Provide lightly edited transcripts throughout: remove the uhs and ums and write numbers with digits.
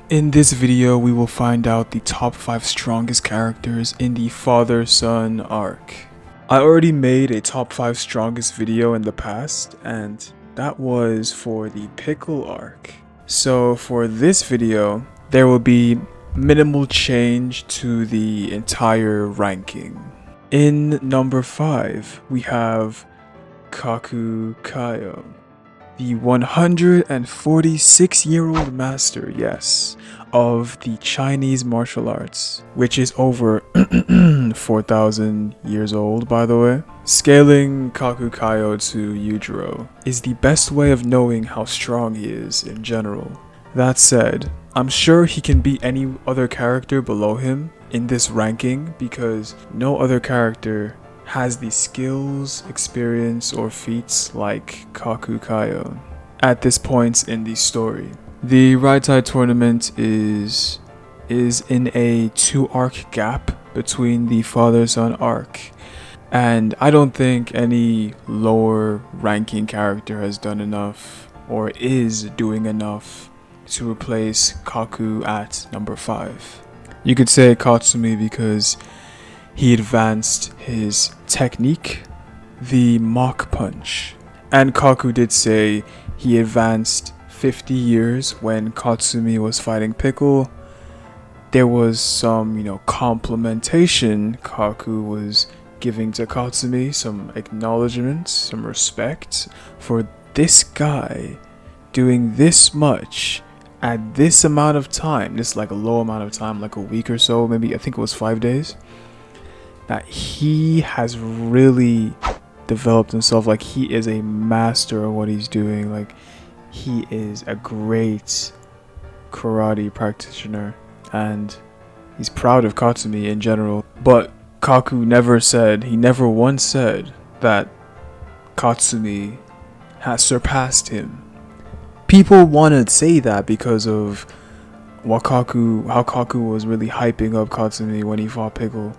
In this video, we will find out the top 5 strongest characters in the father-son arc. I already made a top 5 strongest video in the past, and that was for the Pickle arc. So for this video, there will be minimal change to the entire ranking. In number 5, we have Kaku Kaio, the 146-year-old master, yes, of the Chinese martial arts, which is over 4,000 years old, by the way. Scaling Kaku Kaio to Yujiro is the best way of knowing how strong he is in general. That said, I'm sure he can beat any other character below him in this ranking because no other character has the skills, experience, or feats like Kaku Kaio at this point in the story. The Raitai tournament is in a 2-arc gap between the father-son arc, and I don't think any lower ranking character has done enough or is doing enough to replace Kaku at number 5. You could say Katsumi because he advanced his technique, the Mach Punch. And Kaku did say he advanced 50 years when Katsumi was fighting Pickle. There was some, complimentation Kaku was giving to Katsumi, some acknowledgement, some respect for this guy doing this much at this amount of time, this like a low amount of time, like a week or so, maybe I think it was 5 days, that he has really developed himself. Like, he is a master of what he's doing. Like, he is a great karate practitioner, and he's proud of Katsumi in general. But Kaku never once said that Katsumi has surpassed him. People want to say that because of how Kaku was really hyping up Katsumi when he fought Pickle.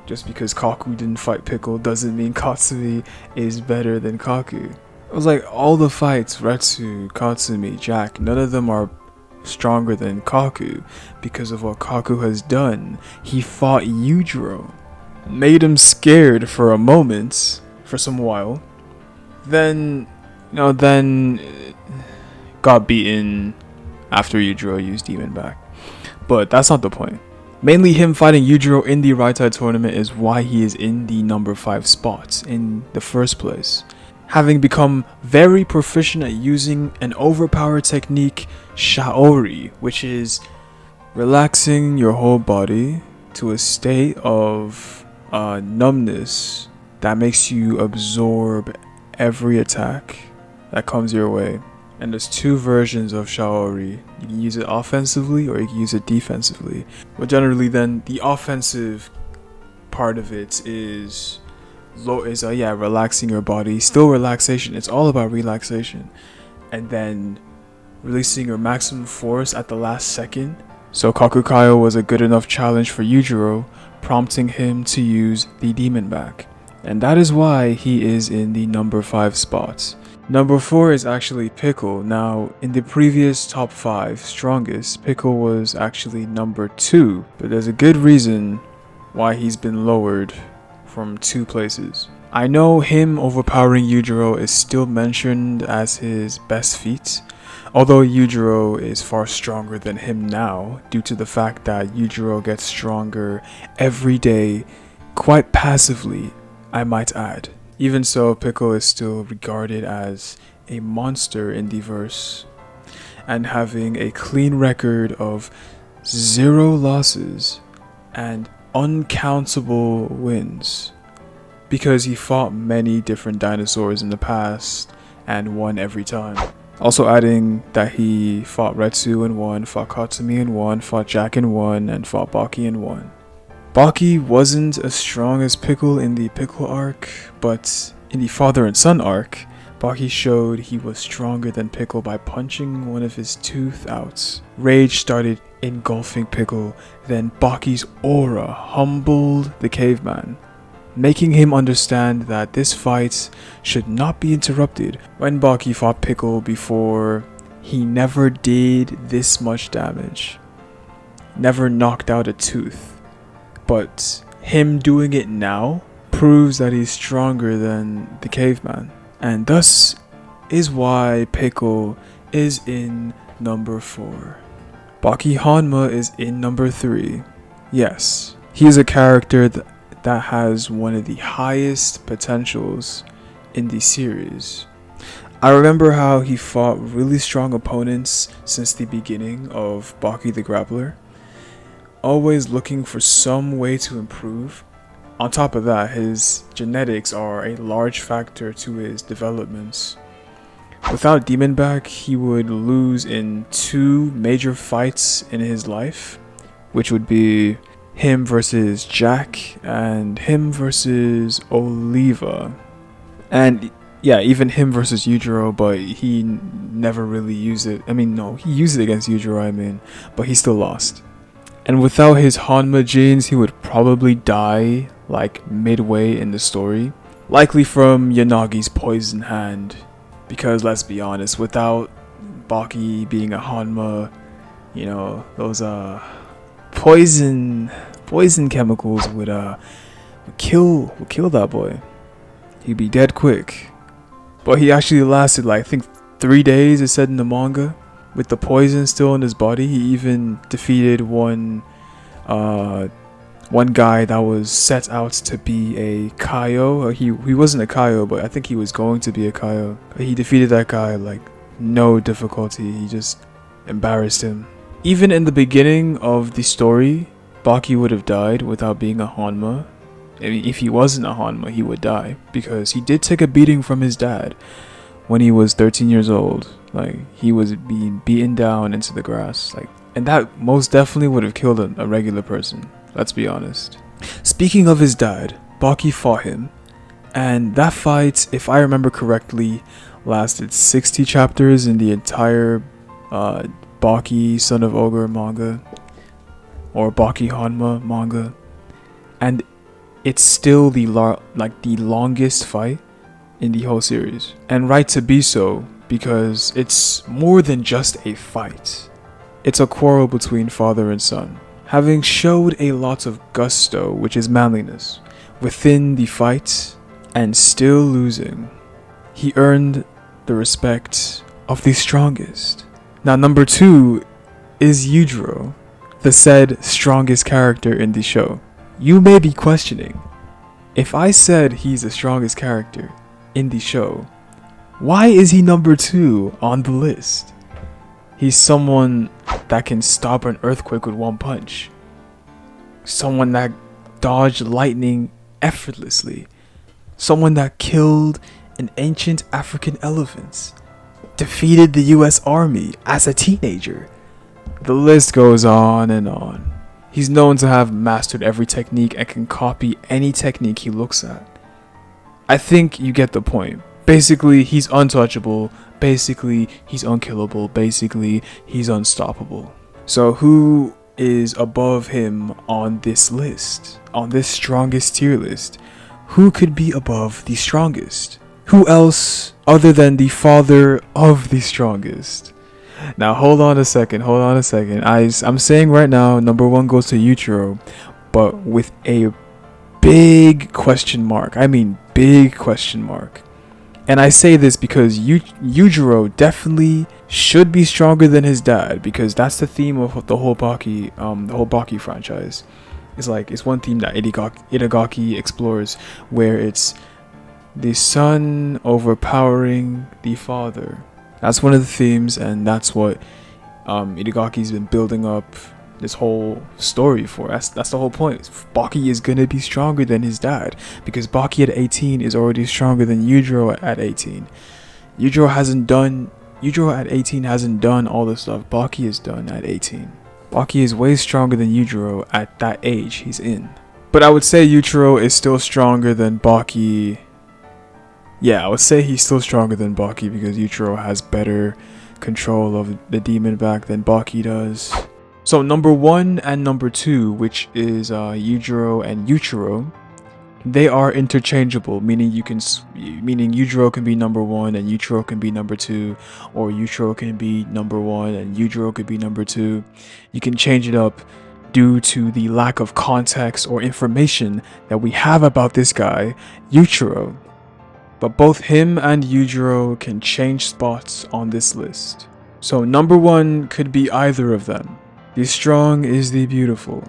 Just because Kaku didn't fight Pickle doesn't mean Katsumi is better than Kaku. It was like all the fights, Retsu, Katsumi, Jack, none of them are stronger than Kaku because of what Kaku has done. He fought Yujiro, made him scared for a moment, for some while, then got beaten after Yujiro used Demon back. But that's not the point. Mainly him fighting Yujiro in the Raitai tournament is why he is in the number 5 spot in the first place. Having become very proficient at using an overpowered technique, Shaori, which is relaxing your whole body to a state of numbness that makes you absorb every attack that comes your way. And there's 2 versions of Shaori. You can use it offensively or you can use it defensively. But generally then, the offensive part of it is relaxing your body. Still relaxation. It's all about relaxation. And then releasing your maximum force at the last second. So Kaku Kaio was a good enough challenge for Yujiro, prompting him to use the demon back. And that is why he is in the number 5 spot. Number 4 is actually Pickle. Now, in the previous top 5 strongest, Pickle was actually number 2, but there's a good reason why he's been lowered from 2 places. I know him overpowering Yujiro is still mentioned as his best feat, although Yujiro is far stronger than him now due to the fact that Yujiro gets stronger every day, quite passively, I might add. Even so, Pickle is still regarded as a monster in the verse, and having a clean record of 0 losses and uncountable wins, because he fought many different dinosaurs in the past and won every time. Also adding that he fought Retsu and won, fought Katsumi and won, fought Jack and won, and fought Baki and won. Baki wasn't as strong as Pickle in the Pickle arc, but in the father and son arc, Baki showed he was stronger than Pickle by punching one of his tooth out. Rage started engulfing Pickle, then Baki's aura humbled the caveman, making him understand that this fight should not be interrupted. When Baki fought Pickle before, he never did this much damage. never knocked out a tooth. But him doing it now proves that he's stronger than the caveman. And thus is why Pickle is in number 4. Baki Hanma is in number 3. Yes, he is a character that has one of the highest potentials in the series. I remember how he fought really strong opponents since the beginning of Baki the Grappler, always looking for some way to improve. On top of that, his genetics are a large factor to his developments. Without Demon back, he would lose in 2 major fights in his life, which would be him versus Jack and him versus Oliva. And yeah, even him versus Yujiro, but he never really used it. I mean, no, he used it against Yujiro, but he still lost. And without his Hanma genes, he would probably die like midway in the story. Likely from Yanagi's poison hand. Because let's be honest, without Baki being a Hanma, you know, those poison chemicals would kill that boy. He'd be dead quick. But he actually lasted like, I think 3 days, it said in the manga, with the poison still in his body. He even defeated one guy that was set out to be a Kaio. He wasn't a Kaio, but I think he was going to be a Kaio. He defeated that guy like no difficulty. He just embarrassed him. Even in the beginning of the story, Baki would have died without being a Hanma. I mean, if he wasn't a Hanma, he would die, because he did take a beating from his dad when he was 13 years old. Like, he was being beaten down into the grass, like, and that most definitely would have killed a regular person. Let's be honest. Speaking of his dad, Baki fought him, and that fight, if I remember correctly, lasted 60 chapters in the entire Baki Son of Ogre manga, or Baki Hanma manga, and it's still the longest fight in the whole series, and right to be so, because it's more than just a fight. It's a quarrel between father and son. Having showed a lot of gusto, which is manliness, within the fight, and still losing, he earned the respect of the strongest. Now, number 2 is Yujiro, the said strongest character in the show. You may be questioning, if I said he's the strongest character in the show, why is he number 2 on the list? He's someone that can stop an earthquake with one punch. Someone that dodged lightning effortlessly. Someone that killed an ancient African elephant. Defeated the US Army as a teenager. The list goes on and on. He's known to have mastered every technique and can copy any technique he looks at. I think you get the point. Basically, he's untouchable. Basically, he's unkillable. Basically, he's unstoppable. So who is above him on this list? On this strongest tier list? Who could be above the strongest? Who else other than the father of the strongest? Now, hold on a second. I'm saying right now, number 1 goes to Yujiro, but with a big question mark. I mean, big question mark. And I say this because Yujiro definitely should be stronger than his dad, because that's the theme of the whole Baki franchise. It's one theme that Itagaki explores, where it's the son overpowering the father. That's one of the themes, and that's what Itagaki's been building up this whole story for. That's the whole point. Baki is gonna be stronger than his dad, because Baki at 18 is already stronger than Yujiro at 18. Yujiro at 18 hasn't done all the stuff Baki has done at 18. Baki is way stronger than Yujiro at that age he's in. But I would say Yujiro is still stronger than Baki. Yeah, I would say he's still stronger than Baki, because Yujiro has better control of the demon back than Baki does. So number 1 and number 2, which is Yujiro and Yujiro, they are interchangeable, meaning Yujiro can be number 1 and Yujiro can be number 2, or Yujiro can be number 1 and Yujiro could be number 2. You can change it up due to the lack of context or information that we have about this guy, Yujiro. But both him and Yujiro can change spots on this list. So number 1 could be either of them. The strong is the beautiful.